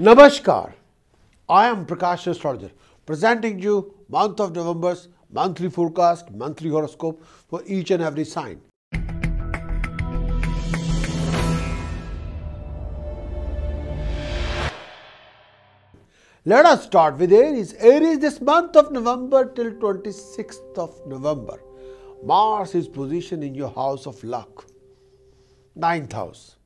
Namaskar, I am Prakash Astrologer presenting you month of November's monthly forecast, monthly horoscope for each and every sign. Let us start with Aries. Aries, this month of November till 26th of November, Mars is positioned in your house of luck, 9th house.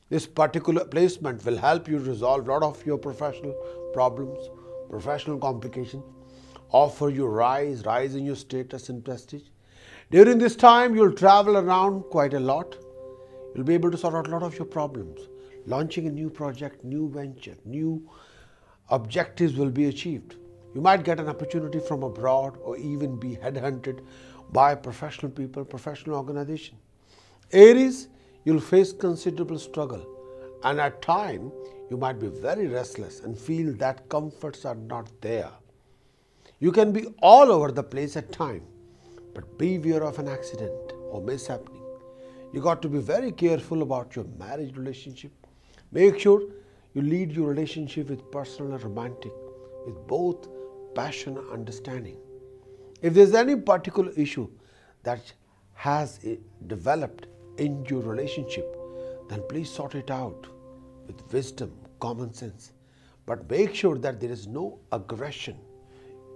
This particular placement will help you resolve a lot of your professional problems, professional complications, offer you rise in your status and prestige. During this time, you'll travel around quite a lot. You'll be able to sort out a lot of your problems. Launching a new project, new venture, new objectives will be achieved. You might get an opportunity from abroad or even be headhunted by professional people, professional organization. Aries, you'll face considerable struggle, and at times you might be very restless and feel that comforts are not there. You can be all over the place at times, but beware of an accident or mishappening. You got to be very careful about your marriage relationship. Make sure you lead your relationship with personal and romantic, with both passion and understanding. If there's any particular issue that has developed in your relationship, then please sort it out with wisdom, common sense. But make sure that there is no aggression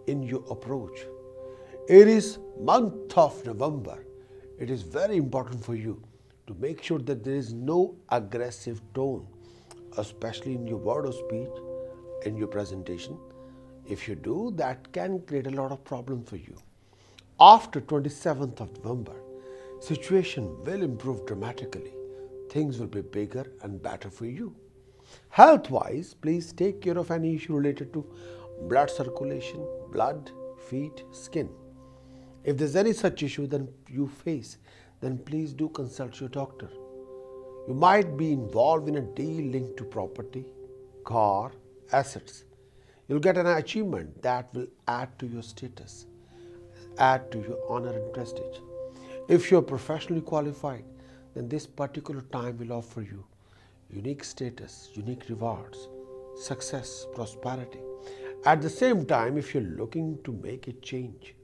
in your approach. Aries, month of November, it is very important for you to make sure that there is no aggressive tone, especially in your word of speech, in your presentation. If you do, that can create a lot of problems for you. After 27th of November, situation will improve dramatically. Things will be bigger and better for you. Health-wise, please take care of any issue related to blood circulation, blood, feet, skin. If there's any such issue then you face, then please do consult your doctor. You might be involved in a deal linked to property, car, assets. You'll get an achievement that will add to your status, add to your honor and prestige. If you're professionally qualified, then this particular time will offer you unique status, unique rewards, success, prosperity. At the same time, if you're looking to make a change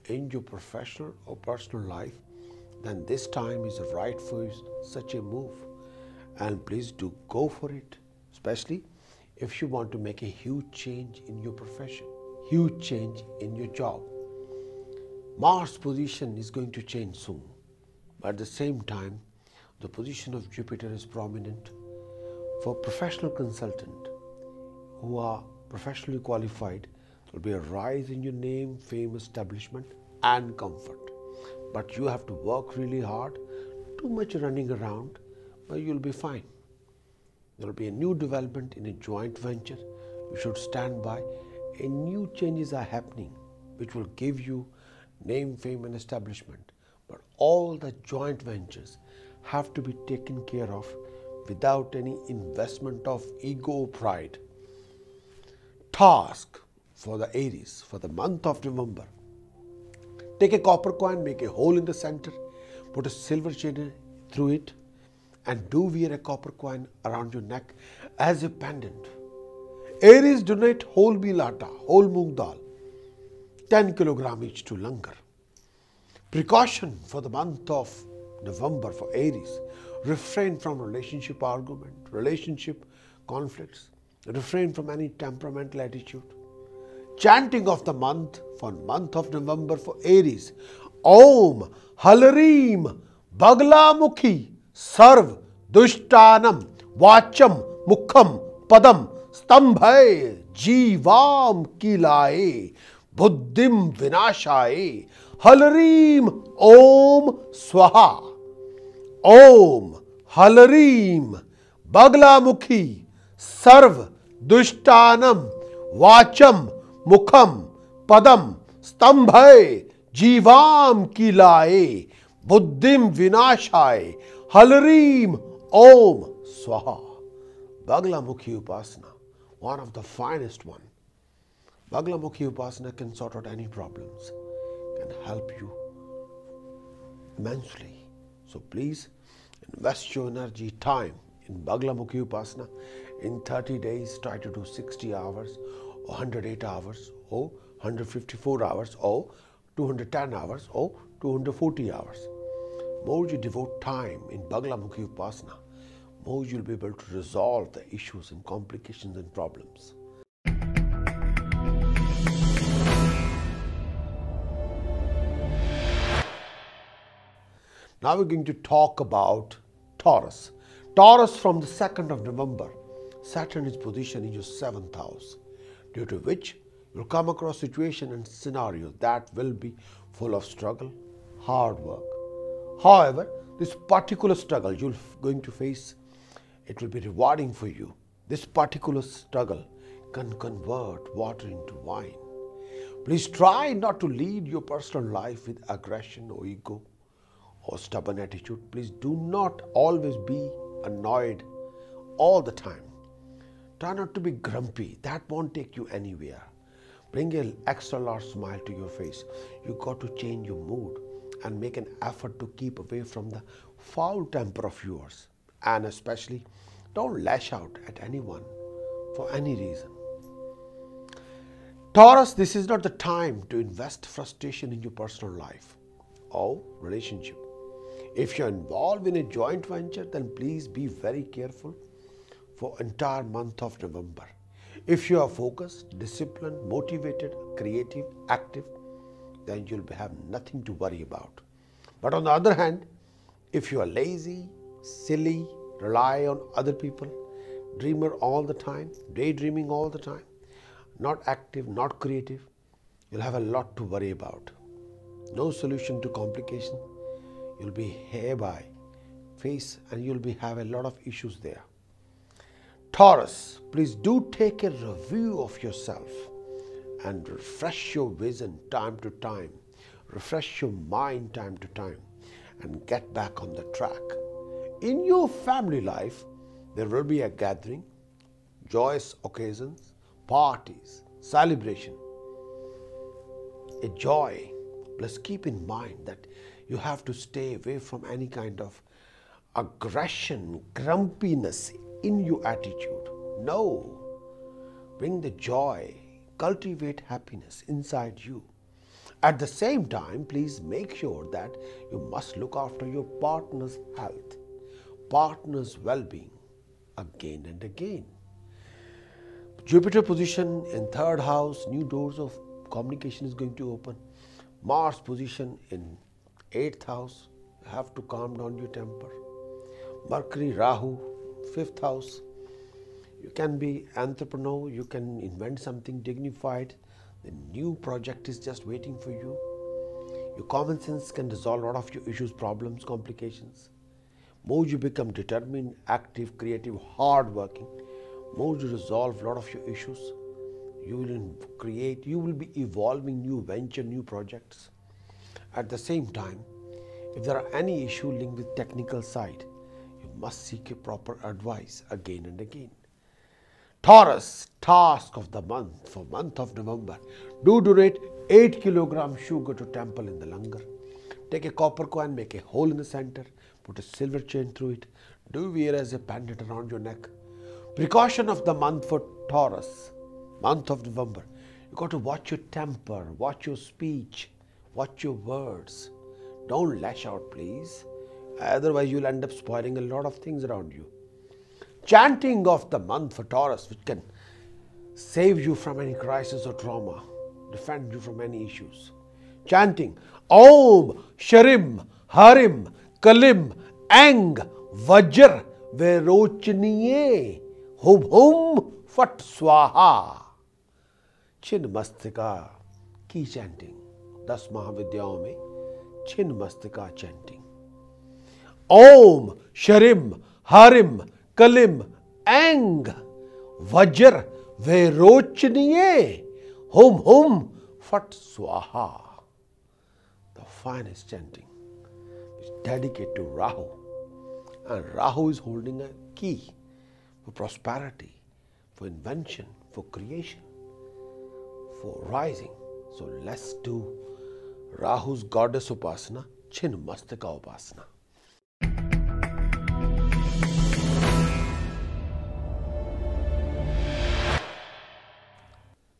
in your professional or personal life, then this time is right for such a move. And please do go for it, especially if you want to make a huge change in your profession, huge change in your job. Mars' position is going to change soon, but at the same time, the position of Jupiter is prominent. For professional consultants who are professionally qualified, there will be a rise in your name, fame, establishment, and comfort. But you have to work really hard, too much running around, but you'll be fine. There will be a new development in a joint venture. You should stand by. A new changes are happening, which will give you name, fame, and establishment. But all the joint ventures have to be taken care of without any investment of ego or pride. Task for the Aries for the month of November. Take a copper coin, make a hole in the center, put a silver chain through it, and do wear a copper coin around your neck as a pendant. Aries, donate whole meal atta, whole moong dal, 10 kg each to Langar. Precaution for the month of November for Aries. Refrain from relationship argument, relationship conflicts. Refrain from any temperamental attitude. Chanting of the month for month of November for Aries. Om Halarim Baglamukhi Sarv Dushtanam Vacham Mukham Padam Stambhay Jivam Kilaye Buddhim Vinashaye Halarim Om Swaha. Om Halarim Baglamukhi Sarv Dushtanam Vacham Mukham Padam Stambhay Jivam Kilaye Buddhim Vinashaye Halarim Om Swaha. Baglamukhi Upasana, one of the finest one. Baglamukhi Upasana can sort out any problems, can help you immensely. So please invest your energy, time in Baglamukhi Upasana. In 30 days, try to do 60 hours or 108 hours or 154 hours or 210 hours or 240 hours. More you devote time in Baglamukhi Upasana, more you'll be able to resolve the issues and complications and problems. Now we're going to talk about Taurus. Taurus, from the 2nd of November, Saturn is positioned in your 7th house, due to which you'll come across situations and scenarios that will be full of struggle, hard work. However, this particular struggle you're going to face, it will be rewarding for you. This particular struggle can convert water into wine. Please try not to lead your personal life with aggression or ego or stubborn attitude. Please do not always be annoyed all the time. Try not to be grumpy. That won't take you anywhere. Bring an extra large smile to your face. You got to change your mood and make an effort to keep away from the foul temper of yours. And especially, don't lash out at anyone for any reason. Taurus, this is not the time to invest frustration in your personal life or relationship. If you're involved in a joint venture, then please be very careful for entire month of November. If you are focused, disciplined, motivated, creative, active, then you'll have nothing to worry about. But on the other hand, if you are lazy, silly, rely on other people, dreamer all the time, daydreaming all the time, not active, not creative, you'll have a lot to worry about. No solution to complication. You'll be hereby face and you'll have a lot of issues there. Taurus, please do take a review of yourself and refresh your vision time to time. Refresh your mind time to time and get back on the track. In your family life, there will be a gathering, joyous occasions, parties, celebration, a joy. Plus keep in mind that you have to stay away from any kind of aggression, grumpiness in your attitude. No. Bring the joy, cultivate happiness inside you. At the same time, please make sure that you must look after your partner's health, partner's well-being again and again. Jupiter position in 3rd house, new doors of communication is going to open. Mars position in 8th house, you have to calm down your temper. Mercury, Rahu, 5th house, you can be entrepreneur, you can invent something dignified. The new project is just waiting for you. Your common sense can resolve a lot of your issues, problems, complications. More you become determined, active, creative, hardworking, more you resolve a lot of your issues. You will be evolving new venture, new projects. At the same time, if there are any issue linked with technical side, you must seek a proper advice again and again. Taurus, task of the month for month of November. Do donate 8 kg sugar to temple in the Langar. Take a copper coin, make a hole in the center, put a silver chain through it. Do wear as a pendant around your neck. Precaution of the month for Taurus, month of November. You got to watch your temper, watch your speech, watch your words. Don't lash out, please. Otherwise, you'll end up spoiling a lot of things around you. Chanting of the month for Taurus, which can save you from any crisis or trauma, defend you from any issues. Chanting Om, Sharim, Harim, Kalim, Ang, Vajr, Verochniye, Hum Hum, Fat Swaha. Chin Mastika की chanting. 10 महाविद्याओं में छिन्न Mastika chanting. Om, Sharim, Harim, Kalim, Ang, Vajr, Verochniye, Hum Hum, Fat Swaha. The finest chanting is dedicated to Rahu. And Rahu is holding a key for prosperity, for invention, for creation, for rising. So let's do Rahu's goddess Upasana, Chinmastika Upasana.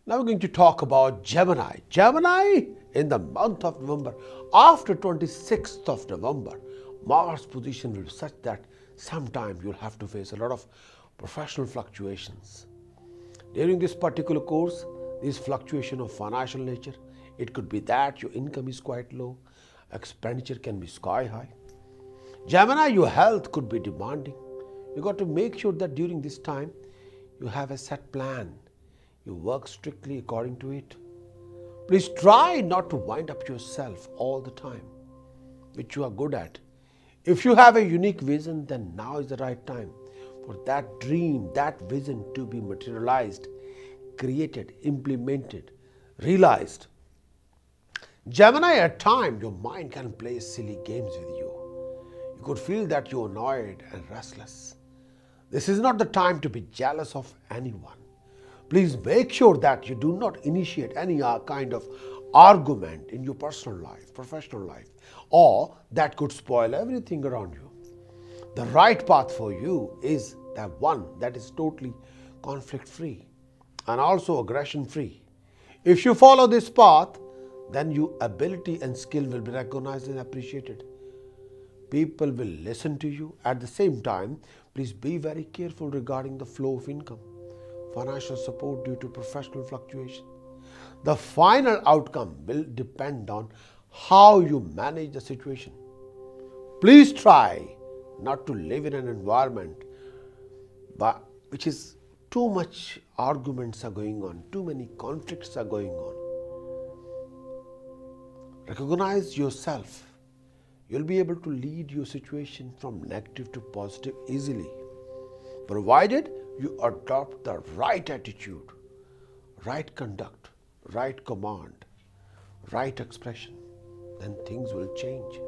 Now we're going to talk about Gemini. Gemini in the month of November, after 26th of November, Mars position will be such that sometime you'll have to face a lot of professional fluctuations. During this particular course, this fluctuation of financial nature, it could be that your income is quite low, expenditure can be sky high. Gemini, your health could be demanding. You got to make sure that during this time you have a set plan. You work strictly according to it. Please try not to wind up yourself all the time, which you are good at. If you have a unique vision, then now is the right time for that dream, that vision to be materialized, created, implemented, realized. Gemini, at times your mind can play silly games with you. You could feel that you're annoyed and restless. This is not the time to be jealous of anyone. Please make sure that you do not initiate any kind of argument in your personal life, professional life, or that could spoil everything around you. The right path for you is the one that is totally conflict-free and also aggression-free. If you follow this path, then your ability and skill will be recognized and appreciated. People will listen to you. At the same time, please be very careful regarding the flow of income, financial support due to professional fluctuation. The final outcome will depend on how you manage the situation. Please try not to live in an environment which is too much arguments are going on, too many conflicts are going on. Recognize yourself. You'll be able to lead your situation from negative to positive easily, provided you adopt the right attitude, right conduct, right command, right expression. Then things will change.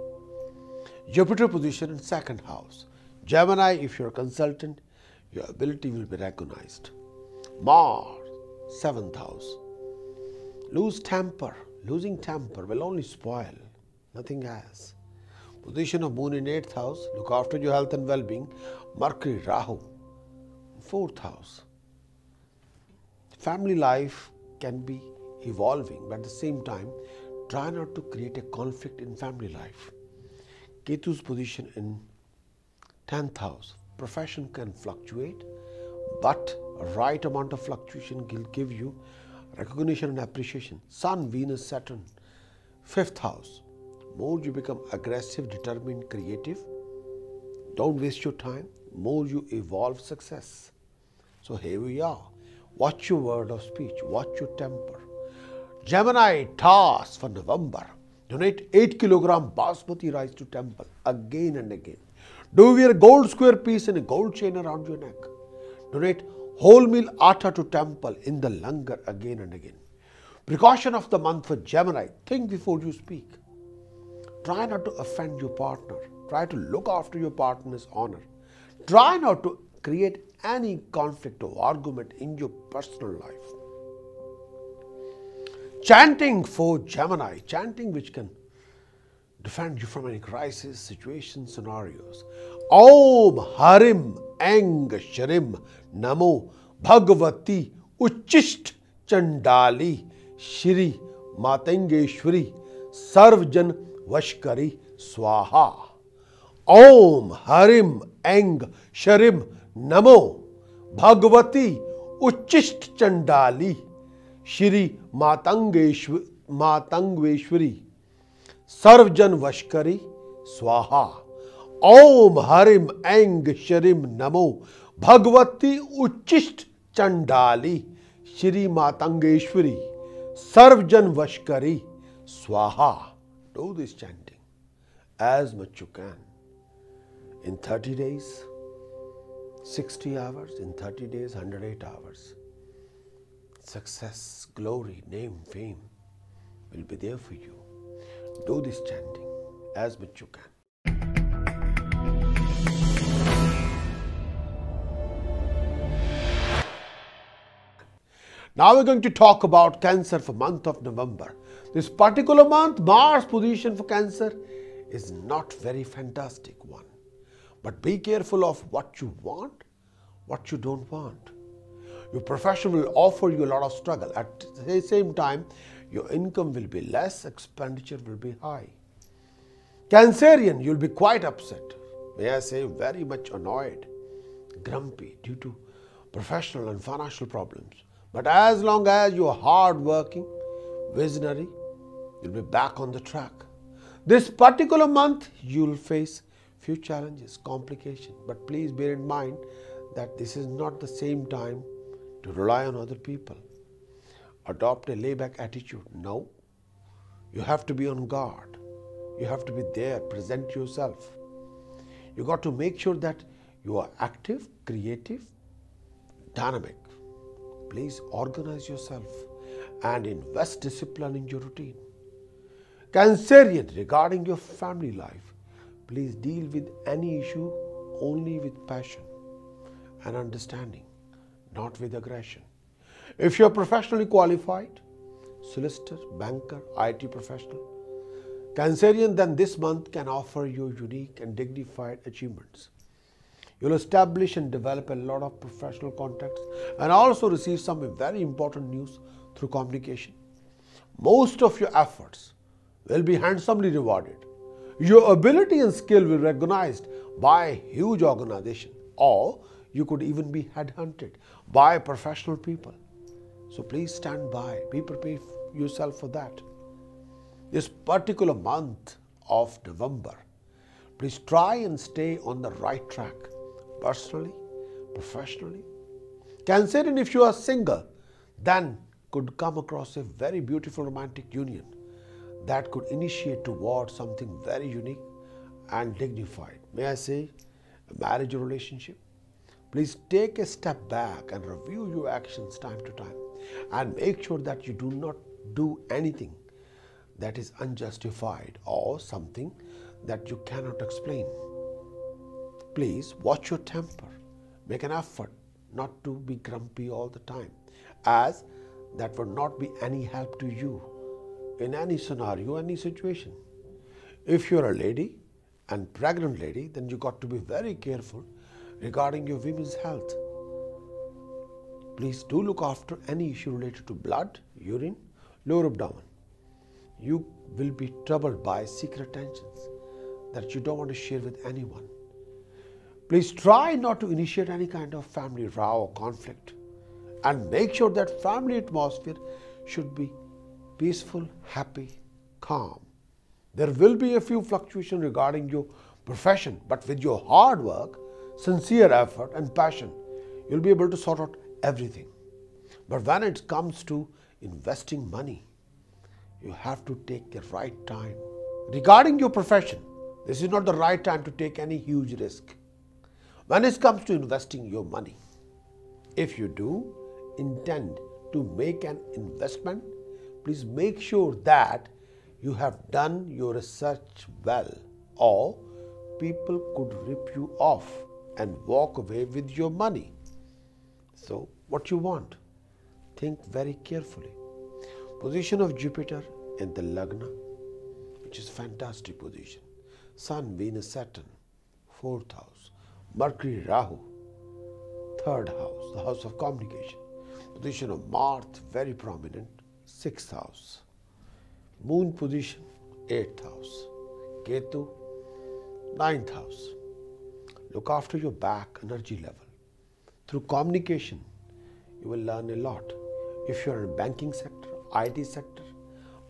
Jupiter position in second house. Gemini, if you're a consultant, your ability will be recognized. Mars, seventh house. Losing temper will only spoil, nothing else. Position of Moon in 8th house, look after your health and well-being. Mercury, Rahu, 4th house. Family life can be evolving, but at the same time, try not to create a conflict in family life. Ketu's position in 10th house. Profession can fluctuate, but a right amount of fluctuation will give you recognition and appreciation. Sun, Venus, Saturn, 5th house. More you become aggressive, determined, creative, don't waste your time, more you evolve success. So here we are. Watch your word of speech, watch your temper. Gemini, task for November. Donate 8 kg basmati rice to temple again and again. Do wear a gold square piece and a gold chain around your neck. Donate wholemeal atta to temple in the langar again and again. Precaution of the month for Gemini. Think before you speak. Try not to offend your partner. Try to look after your partner's honor. Try not to create any conflict or argument in your personal life. Chanting for Gemini. Chanting which can defend you from any crisis, situations, scenarios. Om Harim Eng Sharim Namo Bhagavati Uchist Chandali Shri Matangeshwari Sarvjan Vashkari Swaha. Om Harim Eng Sharim Namo Bhagavati Uchist Chandali Shri Matangeshwari Sarvjan Vashkari Swaha. Om Harim Eng Sharim Namo Bhagavati Uchist Chandali Shri Matangeshwari Sarvjan Vashkari Swaha. Do this chanting as much you can. In 30 days, 60 hours. In 30 days, 108 hours. Success, glory, name, fame will be there for you. Do this chanting as much you can. Now we're going to talk about Cancer for month of November. This particular month, Mars position for Cancer is not very fantastic one. But be careful of what you want, what you don't want. Your profession will offer you a lot of struggle. At the same time, your income will be less, expenditure will be high. Cancerian, you'll be quite upset. May I say very much annoyed, grumpy due to professional and financial problems. But as long as you're hard-working, visionary, you'll be back on the track. This particular month, you'll face few challenges, complications. But please bear in mind that this is not the same time to rely on other people. Adopt a layback attitude. No, you have to be on guard. You have to be there, present yourself. You got to make sure that you are active, creative, dynamic. Please organize yourself and invest discipline in your routine. Cancerian, regarding your family life, please deal with any issue only with passion and understanding, not with aggression. If you are professionally qualified, solicitor, banker, IT professional, Cancerian, then this month can offer you unique and dignified achievements. You'll establish and develop a lot of professional contacts and also receive some very important news through communication. Most of your efforts will be handsomely rewarded. Your ability and skill will be recognized by a huge organization, or you could even be headhunted by professional people. So please stand by, be prepared yourself for that. This particular month of November, please try and stay on the right track, personally, professionally. Cancerian, if you are single, then could come across a very beautiful romantic union that could initiate towards something very unique and dignified. May I say, a marriage or relationship? Please take a step back and review your actions time to time and make sure that you do not do anything that is unjustified or something that you cannot explain. Please watch your temper. Make an effort not to be grumpy all the time, as that would not be any help to you in any scenario, any situation. If you're a lady and pregnant lady, then you got to be very careful regarding your women's health. Please do look after any issue related to blood, urine, lower abdomen. You will be troubled by secret tensions that you don't want to share with anyone. Please try not to initiate any kind of family row or conflict, and make sure that family atmosphere should be peaceful, happy, calm. There will be a few fluctuations regarding your profession, but with your hard work, sincere effort and passion, you'll be able to sort out everything. But when it comes to investing money, you have to take the right time. Regarding your profession, this is not the right time to take any huge risk. When it comes to investing your money, if you do intend to make an investment, please make sure that you have done your research well, or people could rip you off and walk away with your money. So what you want? Think very carefully. Position of Jupiter in the Lagna, which is fantastic position. Sun, Venus, Saturn, 4th house. Mercury, Rahu, 3rd house, the house of communication. Position of Mars, very prominent, 6th house. Moon position, 8th house. Ketu, 9th house. Look after your back energy level. Through communication, you will learn a lot. If you are in banking sector, IT sector,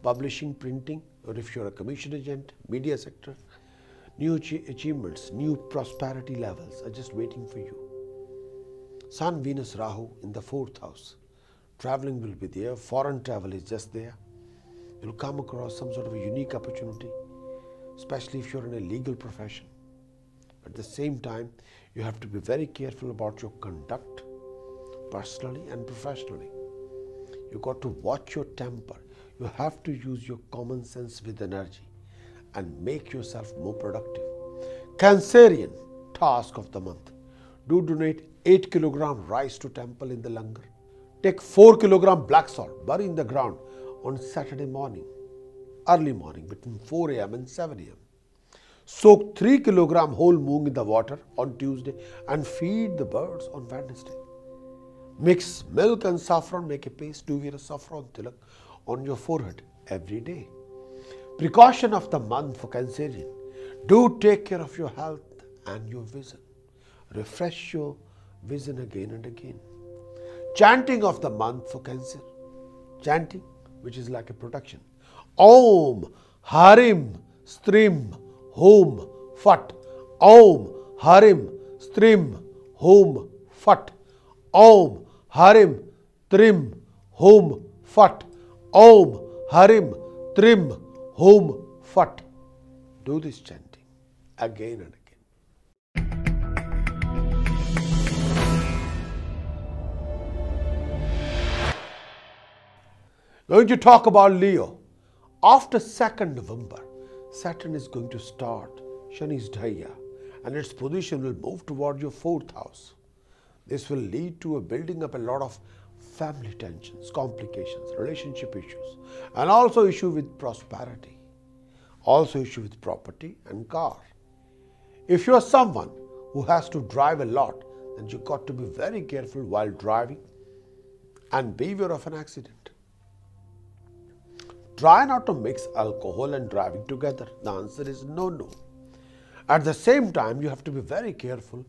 publishing, printing, or if you are a commission agent, media sector, new achievements, new prosperity levels are just waiting for you. Sun, Venus, Rahu in the 4th house. Traveling will be there. Foreign travel is just there. You'll come across some sort of a unique opportunity, especially if you're in a legal profession. At the same time, you have to be very careful about your conduct, personally and professionally. You got to watch your temper. You have to use your common sense with energy and make yourself more productive. Cancerian, task of the month. Do donate 8 kg rice to temple in the langar. Take 4 kg black salt, bury in the ground on Saturday morning, early morning between 4 a.m. and 7 a.m. Soak 3 kg whole moong in the water on Tuesday and feed the birds on Wednesday. Mix milk and saffron, make a paste, do wear a saffron tilak on your forehead every day. Precaution of the month for Cancerian. Do take care of your health and your vision. Refresh your vision again and again. Chanting of the month for Cancer. Chanting, which is like a protection. Om Harim Strim Hom Fat. Om Harim Strim Hom Fat. Om Harim Trim Hom Fat. Om Harim Trim Hom Fat. Do this chanting again and again. Going to talk about Leo. After 2nd November, Saturn is going to start Shani's Dhaya and its position will move toward your 4th house. This will lead to a building up a lot of family tensions, complications, relationship issues, and also issue with prosperity, also issue with property and car. If you are someone who has to drive a lot, then you got to be very careful while driving and beware of an accident. Try not to mix alcohol and driving together. The answer is no. At the same time, you have to be very careful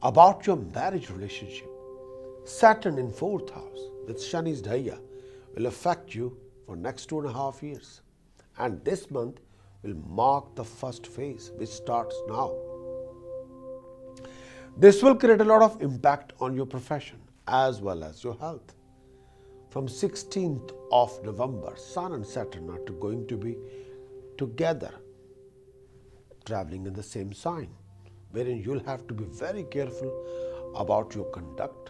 about your marriage relationship. Saturn in 4th house with Shani's Dhaya will affect you for next 2.5 years. And this month will mark the first phase which starts now. This will create a lot of impact on your profession as well as your health. From 16th of November, Sun and Saturn are going to be together, traveling in the same sign, wherein you'll have to be very careful about your conduct,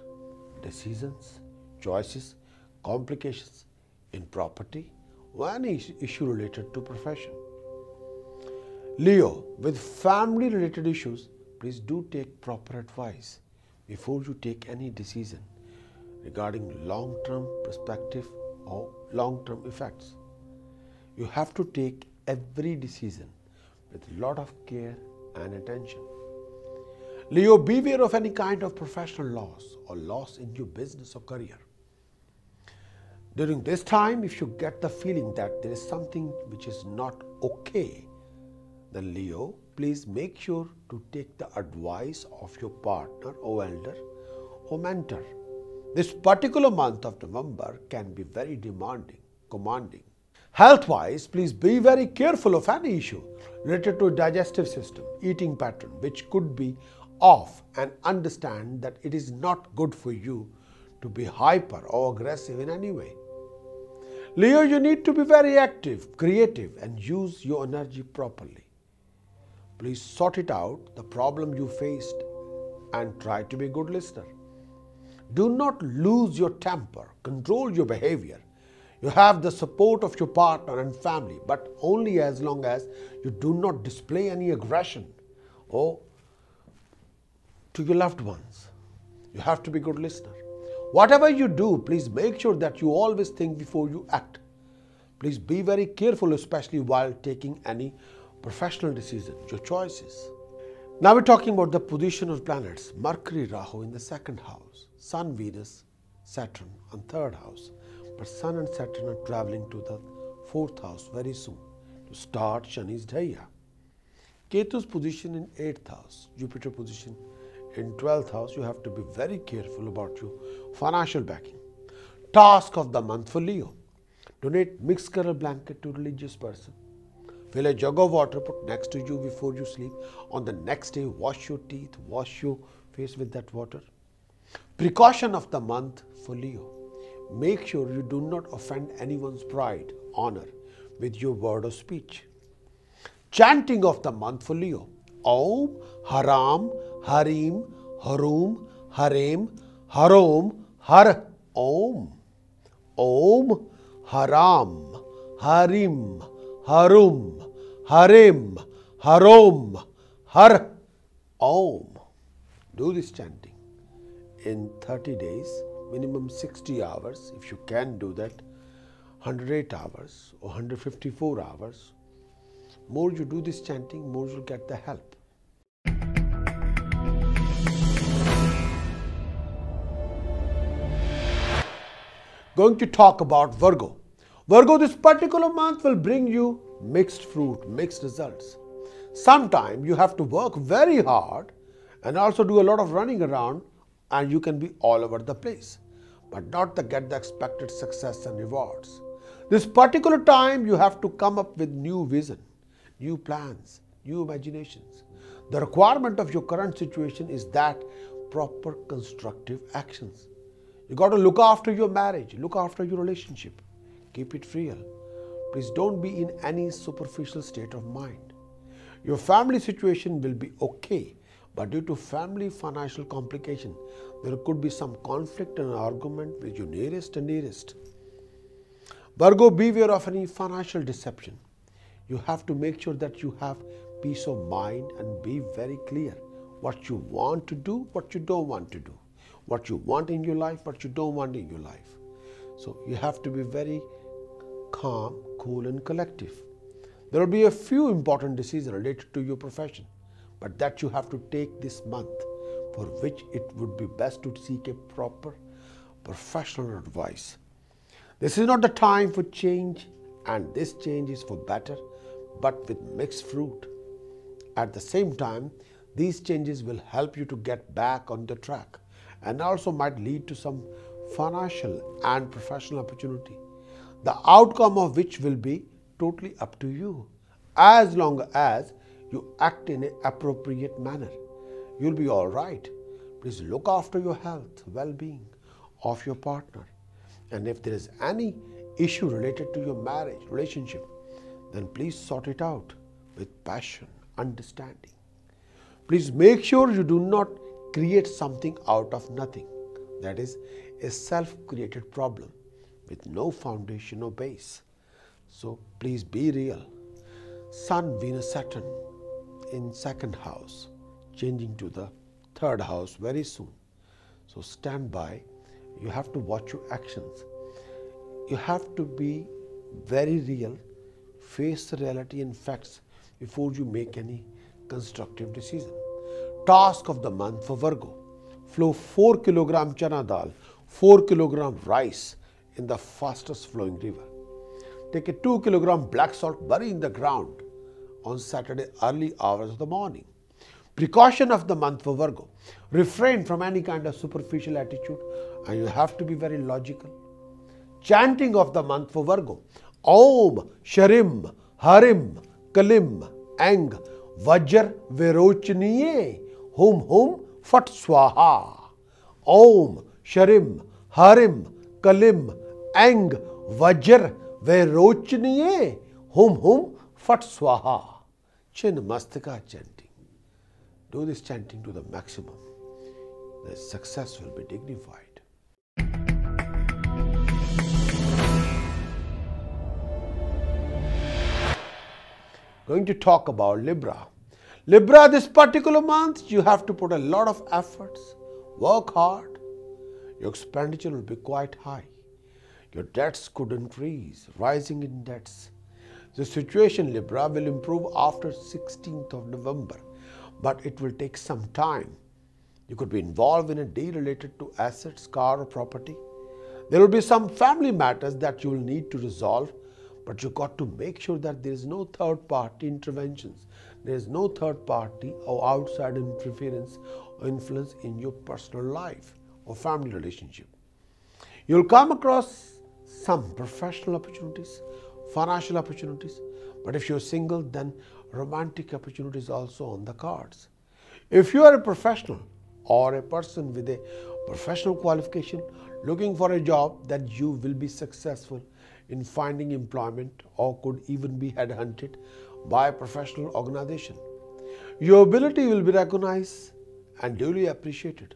decisions, choices, complications in property or any issue related to profession. Leo, with family related issues, please do take proper advice before you take any decision regarding long-term perspective or long-term effects. You have to take every decision with a lot of care and attention. Leo, beware of any kind of professional loss or loss in your business or career. During this time, if you get the feeling that there is something which is not okay, then Leo, please make sure to take the advice of your partner or elder or mentor. This particular month of November can be very commanding. Health-wise, please be very careful of any issue related to digestive system, eating pattern, which could be off, and understand that it is not good for you to be hyper or aggressive in any way. Leo, you need to be very active, creative, and use your energy properly. Please sort it out, the problem you faced, and try to be a good listener. Do not lose your temper, control your behavior. You have the support of your partner and family, but only as long as you do not display any aggression or to your loved ones. You have to be a good listener. Whatever you do, please make sure that you always think before you act. Please be very careful, especially while taking any professional decision, your choices. Now we're talking about the position of planets. Mercury, Rahu in the 2nd house. Sun, Venus, Saturn on 3rd house. But Sun and Saturn are traveling to the 4th house very soon to start Shani's Dhaya. Ketu's position in 8th house. Jupiter position in 12th house. You have to be very careful about your financial backing. Task of the month for Leo. Donate mixed color blanket to religious person. Fill a jug of water, put next to you before you sleep. On the next day, wash your teeth, wash your face with that water. Precaution of the month for Leo. Make sure you do not offend anyone's pride, honor with your word or speech. Chanting of the month for Leo. Om, Haram, Harim, Harum, Harem, Harom, Har. Om. Om, Haram, Harim, Harum, Harem, Harom, Har. Om. Do this chanting in 30 days, minimum 60 hours. If you can do that, 108 hours or 154 hours. More you do this chanting, more you'll get the help. Going to talk about Virgo. Virgo, this particular month will bring you mixed fruit, mixed results. Sometimes you have to work very hard and also do a lot of running around, and you can be all over the place, but not to get the expected success and rewards. This particular time you have to come up with new vision, new plans, new imaginations. The requirement of your current situation is that proper constructive actions. You got to look after your marriage, look after your relationship. Keep it real. Please don't be in any superficial state of mind. Your family situation will be okay, but due to family financial complication, there could be some conflict and argument with your nearest and dearest. Virgo, beware of any financial deception. You have to make sure that you have peace of mind and be very clear what you want to do, what you don't want to do, what you want in your life, what you don't want in your life. So you have to be very calm, cool and collective. There will be a few important decisions related to your profession, but that you have to take this month, for which it would be best to seek a proper professional advice. This is not the time for change, and this change is for better, but with mixed fruit. At the same time, these changes will help you to get back on the track and also might lead to some financial and professional opportunity, the outcome of which will be totally up to you. As long as you act in an appropriate manner, you'll be all right. Please look after your health, well-being of your partner. And if there is any issue related to your marriage, relationship, then please sort it out with passion, understanding. Please make sure you do not create something out of nothing. That is a self-created problem with no foundation or base. So please be real. Sun, Venus, Saturn in second house, changing to the third house very soon. So stand by. You have to watch your actions. You have to be very real, face the reality and facts before you make any constructive decision. Task of the month for Virgo: flow 4 kg chana dal, 4 kg rice in the fastest flowing river. Take a 2 kg black salt, bury in the ground on Saturday early hours of the morning. Precaution of the month for Virgo: refrain from any kind of superficial attitude, and you have to be very logical. Chanting of the month for Virgo: Om, Sharim, Harim, Kalim, Ang, Vajr, Verochniye, Hum Hum, Fat Swaha. Om, Sharim, Harim, Kalim, Ang, Vajr, Verochniye, Hum Hum, Fat Swaha. Chin Mastika chanting. Do this chanting to the maximum. The success will be dignified. Going to talk about Libra. Libra, this particular month, you have to put a lot of efforts, work hard. Your expenditure will be quite high. Your debts could increase, rising in debts. The situation, Libra, will improve after 16th of November, but it will take some time. You could be involved in a deal related to assets, car or property. There will be some family matters that you will need to resolve, but you got to make sure that there is no third party interventions. There is no third party or outside interference or influence in your personal life or family relationship. You'll come across some professional opportunities, financial opportunities, but if you're single, then romantic opportunities also on the cards. If you are a professional or a person with a professional qualification looking for a job, that you will be successful in finding employment or could even be headhunted by a professional organization. Your ability will be recognized and duly appreciated.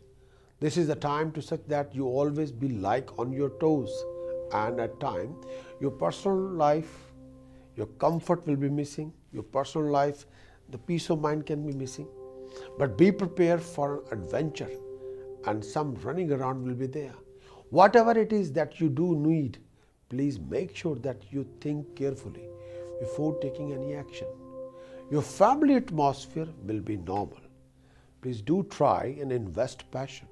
This is the time to such that you always be like on your toes, and at times your personal life, your comfort will be missing, your personal life, the peace of mind can be missing. But be prepared for an adventure, and some running around will be there. Whatever it is that you do need, please make sure that you think carefully before taking any action. Your family atmosphere will be normal. Please do try and invest passion,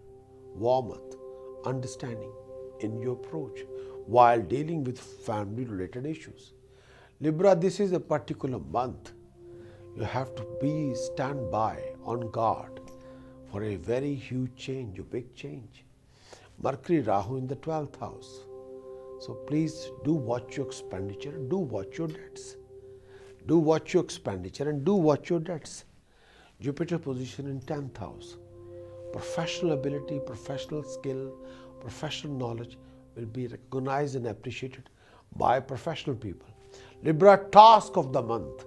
warmth, understanding in your approach while dealing with family-related issues. Libra, this is a particular month. You have to stand by on guard for a very huge change, a big change. Mercury, Rahu in the 12th house. So please do watch your expenditure, do watch your debts. Do watch your expenditure and do watch your debts. Jupiter position in 10th house. Professional ability, professional skill, professional knowledge will be recognized and appreciated by professional people. Libra, task of the month.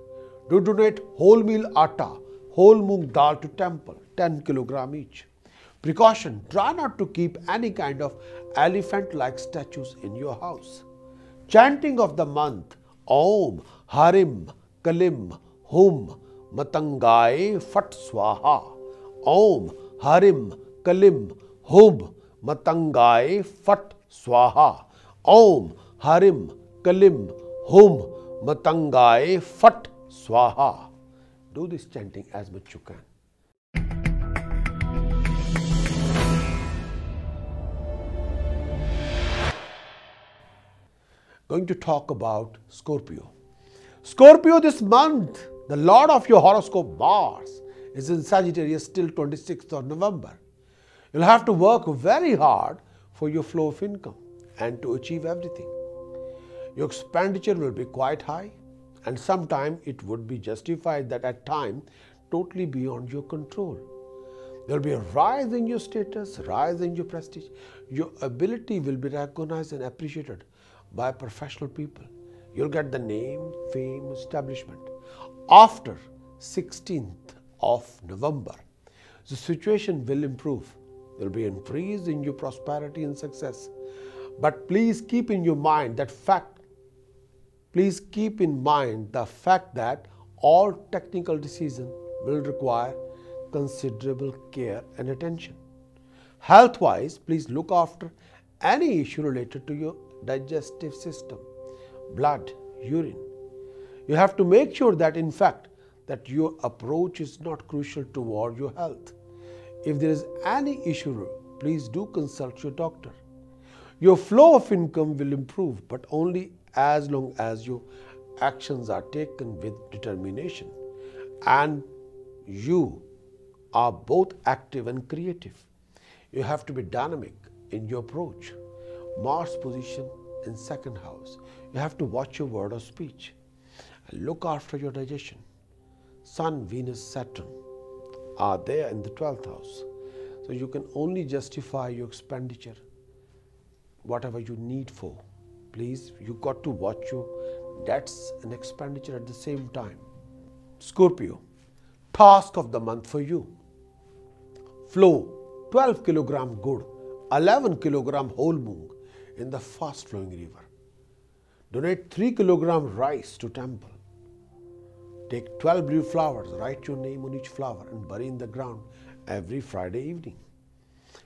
Do donate whole meal atta, whole moong dal to temple, 10 kg each. Precaution, try not to keep any kind of elephant-like statues in your house. Chanting of the month, Om, Harim, Kalim, Hum, Matangai, Fat Swaha. Om, Harim, Kalim, Hum, Matangai, Fat Swaha. Om, Harim, Kalim, Hum, Matangai, Fat Swaha. Do this chanting as much you can. Going to talk about Scorpio. Scorpio, this month, the lord of your horoscope, Mars, is in Sagittarius till 26th of November. You'll have to work very hard for your flow of income and to achieve everything. Your expenditure will be quite high, and sometimes it would be justified that at times totally beyond your control. There will be a rise in your status, rise in your prestige. Your ability will be recognized and appreciated by professional people. You'll get the name, fame, establishment. After 16th of November, the situation will improve. There will be an increase in your prosperity and success. But please keep in your mind that fact. Please keep in mind the fact that all technical decisions will require considerable care and attention. Health-wise, please look after any issue related to your digestive system, blood, urine. You have to make sure that in fact that your approach is not crucial toward your health. If there is any issue, please do consult your doctor. Your flow of income will improve, but only as long as your actions are taken with determination and you are both active and creative. You have to be dynamic in your approach. Mars position in 2nd house. You have to watch your word of speech and look after your digestion. Sun, Venus, Saturn are there in the 12th house. So you can only justify your expenditure, whatever you need for. Please, you got to watch your debts and expenditure at the same time. Scorpio, task of the month for you. Flow, 12 kg good, 11 kg whole moong in the fast flowing river. Donate 3 kg rice to temple. Take 12 blue flowers, write your name on each flower and bury in the ground every Friday evening.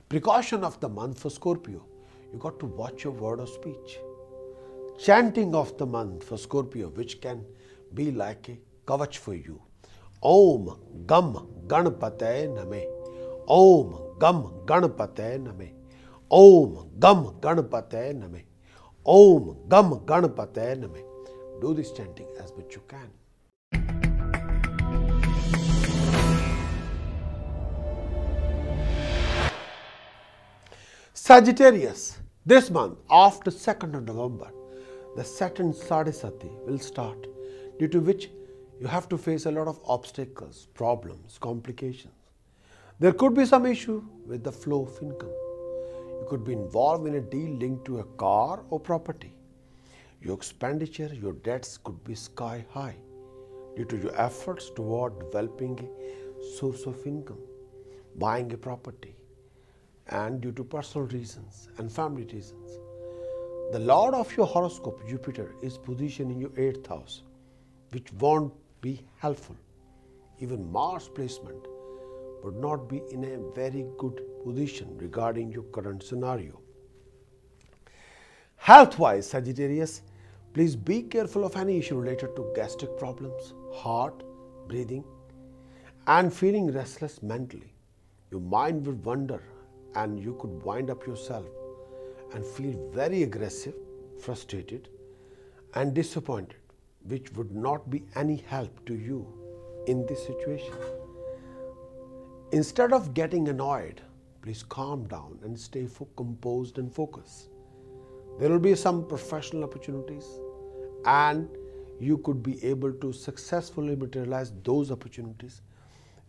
Precaution of the month for Scorpio. You got to watch your word of speech. Chanting of the month for Scorpio, which can be like a kavach for you. Om Gam Ganpate Name. Om Gam Ganpate Name. Om Gam Ganpate Name. Om Gam Ganpate Name. Do this chanting as much you can. Sagittarius, this month after 2nd of November, the Saturn Sadhisati will start, due to which you have to face a lot of obstacles, problems, complications. There could be some issue with the flow of income. You could be involved in a deal linked to a car or property. Your expenditure, your debts could be sky high due to your efforts toward developing a source of income, buying a property, and due to personal reasons and family reasons. The lord of your horoscope, Jupiter, is positioned in your 8th house, which won't be helpful. Even Mars placement would not be in a very good position regarding your current scenario. Health-wise, Sagittarius, please be careful of any issue related to gastric problems, heart, breathing, and feeling restless mentally. Your mind will wander and you could wind up yourself and feel very aggressive frustrated and disappointed, which would not be any help to you in this situation. Instead of getting annoyed, please calm down and stay composed and focused. There will be some professional opportunities and you could be able to successfully materialize those opportunities,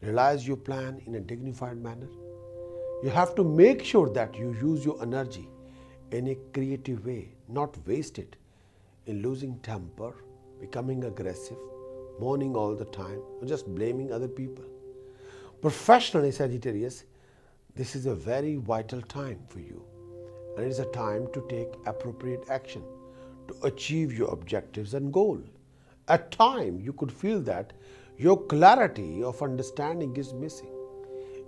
realize your plan in a dignified manner. You have to make sure that you use your energy in a creative way, not waste it in losing temper, becoming aggressive, moaning all the time, or just blaming other people. Professionally, Sagittarius, this is a very vital time for you, and it is a time to take appropriate action to achieve your objectives and goal. At times, you could feel that your clarity of understanding is missing.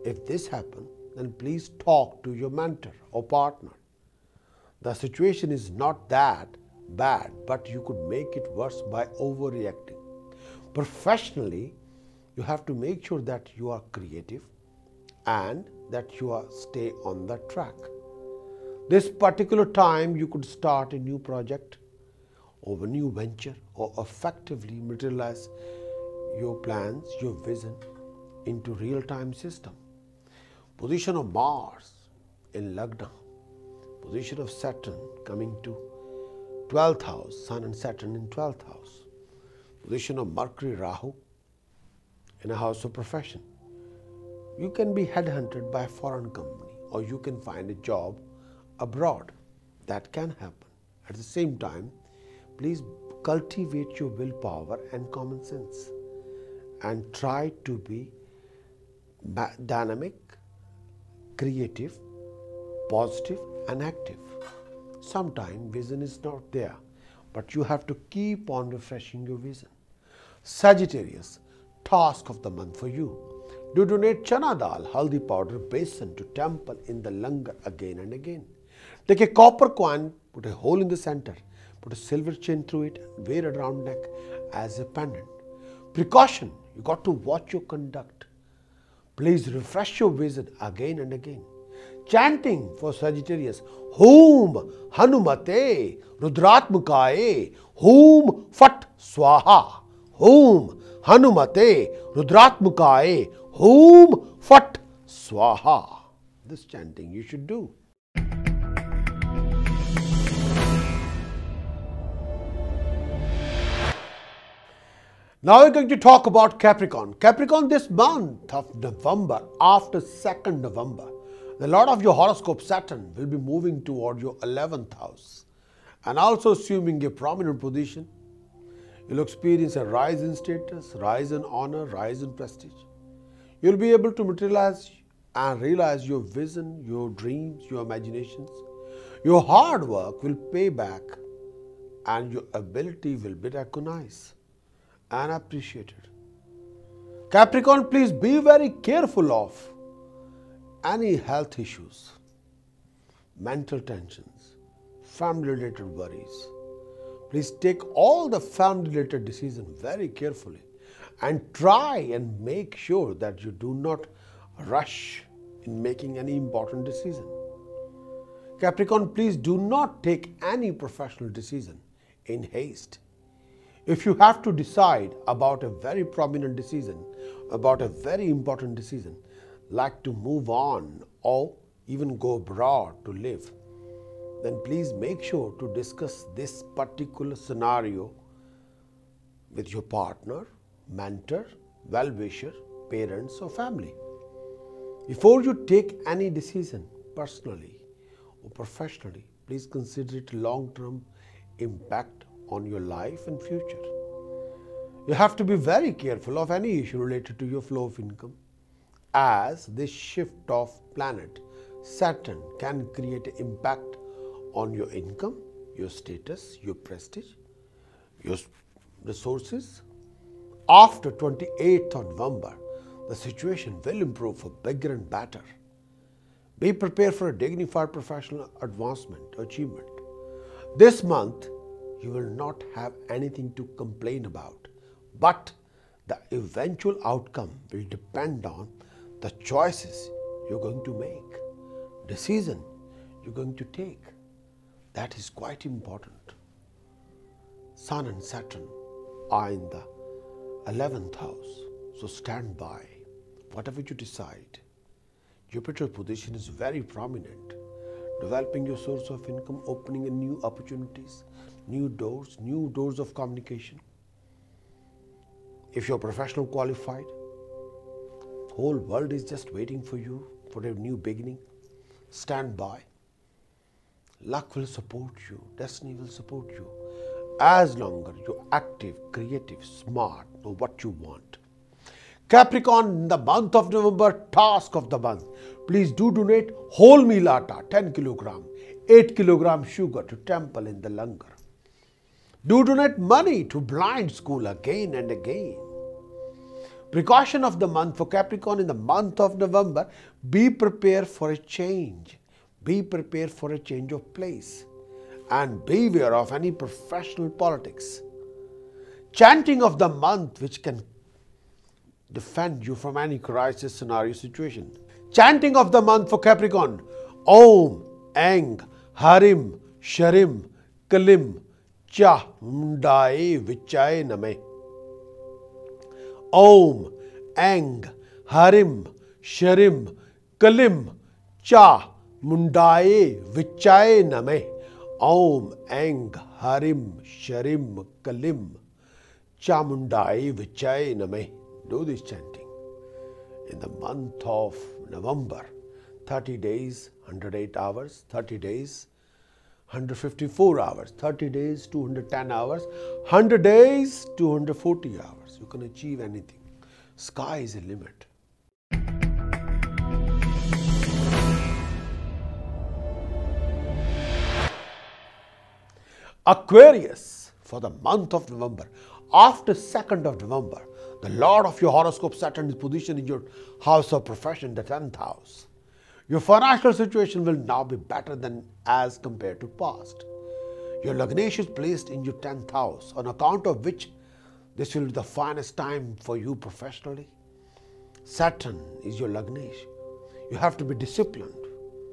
If this happens, then please talk to your mentor or partner. The situation is not that bad, but you could make it worse by overreacting. Professionally, you have to make sure that you are creative and that you stay on the track. This particular time, you could start a new project or a new venture or effectively materialize your plans, your vision into real-time system. Position of Mars in Lagna, position of Saturn coming to 12th house, Sun and Saturn in 12th house, position of Mercury, Rahu in a house of profession. You can be headhunted by a foreign company or you can find a job abroad. That can happen. At the same time, please cultivate your willpower and common sense and try to be dynamic, creative, positive and active. Sometimes vision is not there, but you have to keep on refreshing your vision. Sagittarius, task of the month for you. Do donate chana dal, haldi powder, besan to temple in the langar again and again. Take a copper coin, put a hole in the center, put a silver chain through it, and wear it around neck as a pendant. Precaution, you got to watch your conduct. Please refresh your vision again and again. Chanting for Sagittarius, Hum Hanumate Rudratmukaye, Hum Fat Swaha, Hum Hanumate Rudratmukaye, Hum Fat Swaha. This chanting you should do. Now we're going to talk about Capricorn. Capricorn, this month of November, after 2nd November, the Lord of your horoscope, Saturn, will be moving toward your 11th house and also assuming a prominent position. You'll experience a rise in status, rise in honor, rise in prestige. You'll be able to materialize and realize your vision, your dreams, your imaginations. Your hard work will pay back and your ability will be recognized and appreciated. Capricorn, please be very careful of any health issues, mental tensions, family-related worries. Please take all the family-related decisions very carefully and try and make sure that you do not rush in making any important decision. Capricorn, please do not take any professional decision in haste. If you have to decide about a very prominent decision, about a very important decision, like to move on or even go abroad to live, then please make sure to discuss this particular scenario with your partner, mentor, well-wisher, parents or family. Before you take any decision personally or professionally, please consider it long-term impact on your life and future. You have to be very careful of any issue related to your flow of income, as this shift of planet Saturn can create an impact on your income, your status, your prestige, your resources. After 28th of November, the situation will improve for bigger and better. Be prepared for a dignified professional advancement, achievement. This month, you will not have anything to complain about, but the eventual outcome will depend on the choices you're going to make, decision you're going to take. That is quite important. Sun and Saturn are in the 11th house. So stand by. Whatever you decide, Jupiter position is very prominent. Developing your source of income, opening in new opportunities, new doors of communication. If you're professional qualified, whole world is just waiting for you for a new beginning. Stand by. Luck will support you. Destiny will support you. As long as you're active, creative, smart, know what you want. Capricorn, in the month of November, task of the month. Please do donate whole meal atta, 10 kg, 8 kg sugar to temple in the langar. Do donate money to blind school again and again. Precaution of the month for Capricorn in the month of November, be prepared for a change. Be prepared for a change of place. And beware of any professional politics. Chanting of the month which can defend you from any crisis scenario situation. Chanting of the month for Capricorn. Om, Eng, Harim, Sharim, Kalim, Cha, Mundae, Vichaye Name. Om, Eng, Harim, Sharim, Kalim, Cha, Mundae, Vichaye Name. Om, Eng, Harim, Sharim, Kalim, Chamundaye, Vichaye Name. Do this chanting in the month of November. 30 days, 108 hours, 30 days, 154 hours, 30 days, 210 hours, 100 days, 240 hours. You can achieve anything. Sky is a limit. Aquarius, for the month of November. After 2nd of November, the Lord of your horoscope Saturn is positioned in your house of profession, the 10th house. Your financial situation will now be better than as compared to past. Your Lagnesh is placed in your 10th house, on account of which this will be the finest time for you professionally. Saturn is your Lagnesh. You have to be disciplined.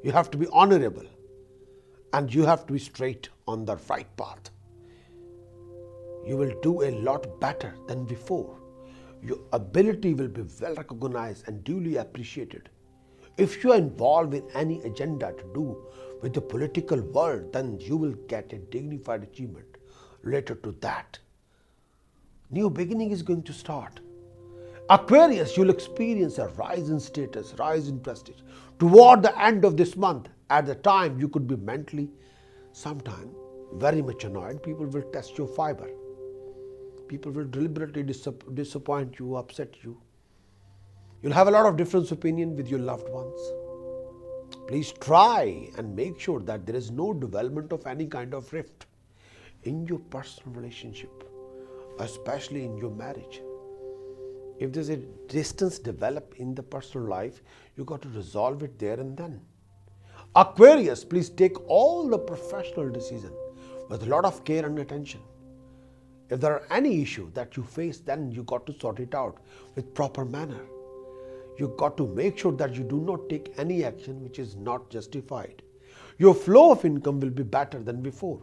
You have to be honorable. And you have to be straight on the right path. You will do a lot better than before. Your ability will be well recognized and duly appreciated. If you are involved in any agenda to do with the political world, then you will get a dignified achievement related to that. New beginning is going to start. Aquarius, you'll experience a rise in status, rise in prestige. Toward the end of this month, at the time you could be mentally, sometime, very much annoyed. People will test your fiber. People will deliberately disappoint you, upset you. You'll have a lot of different opinion with your loved ones. Please try and make sure that there is no development of any kind of rift in your personal relationship, especially in your marriage. If there's a distance develop in the personal life, you got to resolve it there and then. Aquarius, please take all the professional decisions with a lot of care and attention. If there are any issue that you face, then you got to sort it out with proper manner. You got to make sure that you do not take any action which is not justified. Your flow of income will be better than before.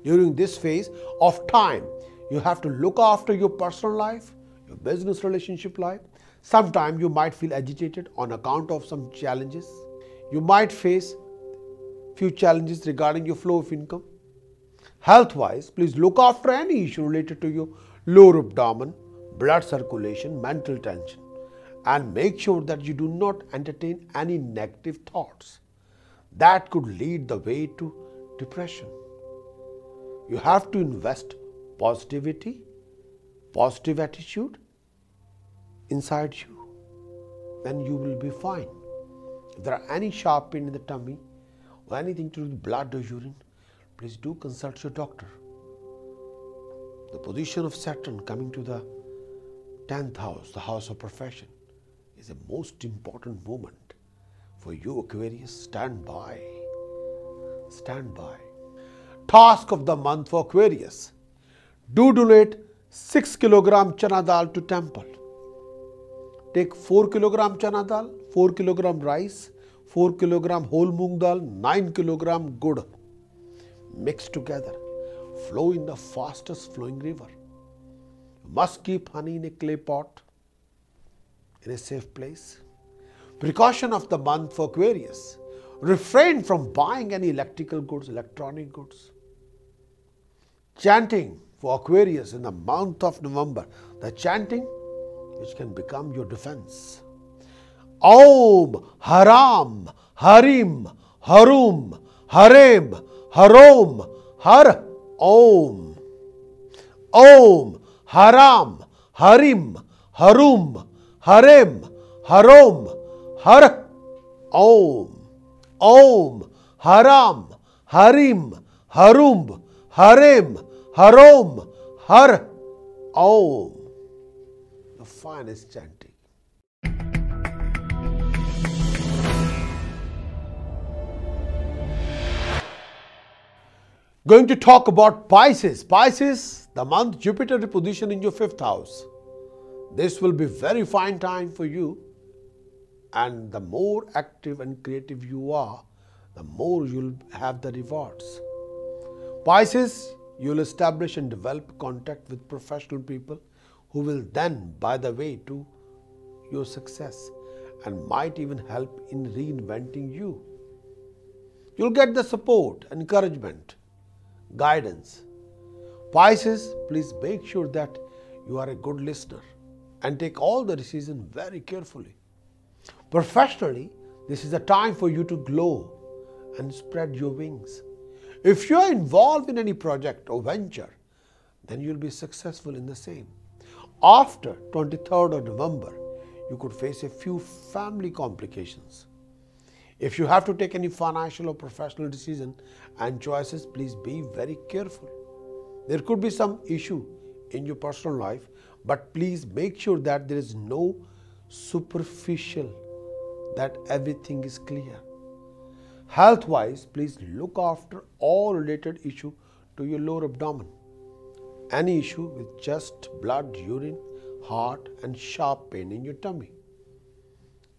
During this phase of time, you have to look after your personal life, your business relationship life. Sometimes you might feel agitated on account of some challenges. You might face few challenges regarding your flow of income. Health-wise, please look after any issue related to your lower abdomen, blood circulation, mental tension, and make sure that you do not entertain any negative thoughts that could lead the way to depression. You have to invest positivity, positive attitude inside you. Then you will be fine. If there are any sharp pain in the tummy or anything to do with blood or urine, please do consult your doctor. The position of Saturn coming to the 10th house, the house of profession, is a most important moment for you, Aquarius. Stand by. Stand by. Task of the month for Aquarius. Do donate 6 kg chana dal to temple. Take 4 kg chana dal, 4 kg rice, 4 kg whole moong dal, 9 kg gur. Mix together. flow in the fastest flowing river. You must keep honey in a clay pot in a safe place. Precaution of the month for Aquarius. Refrain from buying any electrical goods, electronic goods. Chanting for Aquarius in the month of November. The chanting which can become your defense. Om, Haram, Harim, Harum, Harem, Harom, Har, Om. Om, Haram, Harim, Harum, Harem, Harom, Har, Om. Om, Haram, Harim, Harum, Harem, Harom, Har, Om. The finest chanting. Going to talk about Pisces. Pisces, the month Jupiter reposition in your 5th house. This will be very fine time for you, and the more active and creative you are, the more you'll have the rewards. Pisces, you'll establish and develop contact with professional people who will then, by the way, to your success and might even help in reinventing you. You'll get the support, encouragement, guidance. Pisces, please make sure that you are a good listener and take all the decisions very carefully. Professionally, this is a time for you to glow and spread your wings. If you are involved in any project or venture, then you'll be successful in the same. After 23rd of November, you could face a few family complications. If you have to take any financial or professional decision and choices, please be very careful. There could be some issue in your personal life, but please make sure that there is no superficial, that everything is clear. Health-wise, please look after all related issue to your lower abdomen. Any issue with chest, blood, urine, heart and sharp pain in your tummy.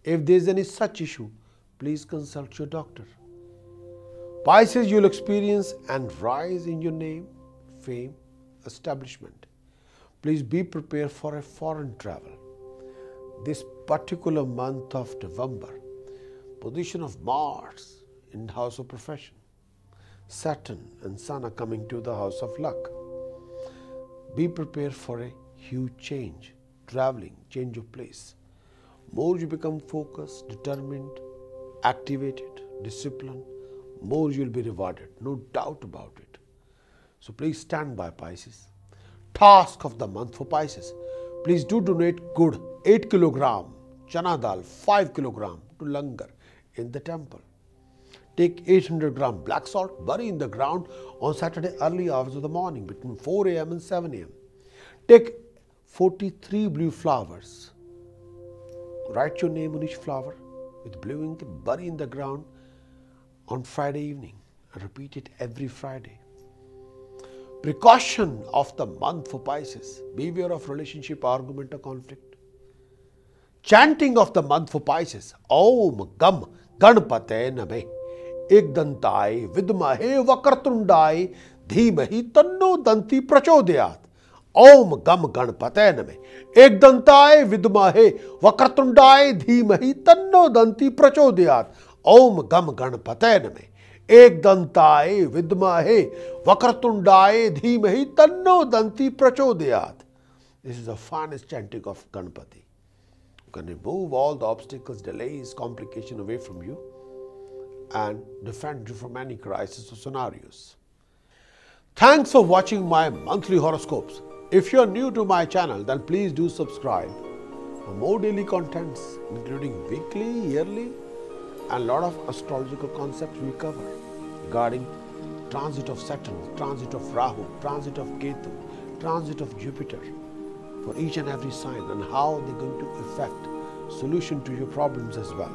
If there is any such issue, please consult your doctor. Pisces, you will experience and rise in your name, fame, establishment. Please be prepared for a foreign travel. This particular month of November, position of Mars in the house of profession. Saturn and Sun are coming to the house of luck. Be prepared for a huge change, traveling, change of place. More you become focused, determined, activated, disciplined, more you will be rewarded, no doubt about it. So please stand by, Pisces. Task of the month for Pisces. Please do donate good 8 kg chana dal, 5 kg to langar in the temple. Take 800 gram black salt, bury in the ground on Saturday early hours of the morning between 4 a.m. and 7 a.m. Take 43 blue flowers. Write your name on each flower with blue ink and bury in the ground on Friday evening and repeat it every Friday. Precaution of the month for Pisces. Beware of relationship, argument or conflict. Chanting of the month for Pisces. Om Gam Ganpate Name Ekdantai Vidmahe Vakartundai Dhimahi Tanno Danti Prachodayat. Om Gam Ganpate Name Ekdantai Vidmahe Vakartundai Dhimahi Tanno Danti Prachodayat. Om Gam Ganpate Name Ekdantai Vidmahe Vakartundai Dhimahi Tanno Danti Prachodayat. This is the finest chanting of Ganpati. You can remove all the obstacles, delays, complications away from you and defend you from any crisis or scenarios. Thanks for watching my monthly horoscopes. If you are new to my channel, then please do subscribe for more daily contents, including weekly, yearly, and a lot of astrological concepts we cover regarding transit of Saturn, transit of Rahu, transit of Ketu, transit of Jupiter for each and every sign and how they're going to affect solution to your problems as well.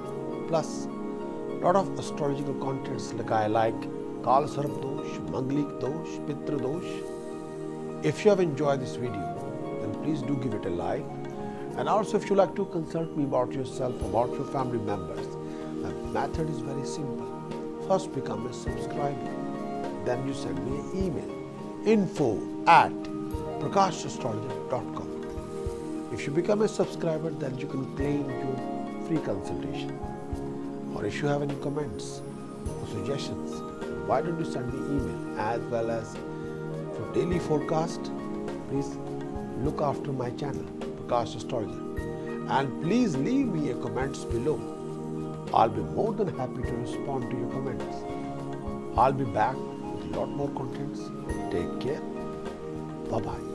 Plus, a lot of astrological contents like I like Kal Sarp Dosh, Manglik Dosh, Pitra Dosh. If you have enjoyed this video, then please do give it a like. And also if you like to consult me about yourself, about your family members, the method is very simple. First become a subscriber, then you send me an email. info@prakashastrologer.com. If you become a subscriber, then you can claim your free consultation. Or if you have any comments or suggestions, why don't you send me email? As well as for daily forecast, please look after my channel, Prakash Astrologer. And please leave me a comments below. I'll be more than happy to respond to your comments. I'll be back with a lot more contents. Take care. Bye-bye.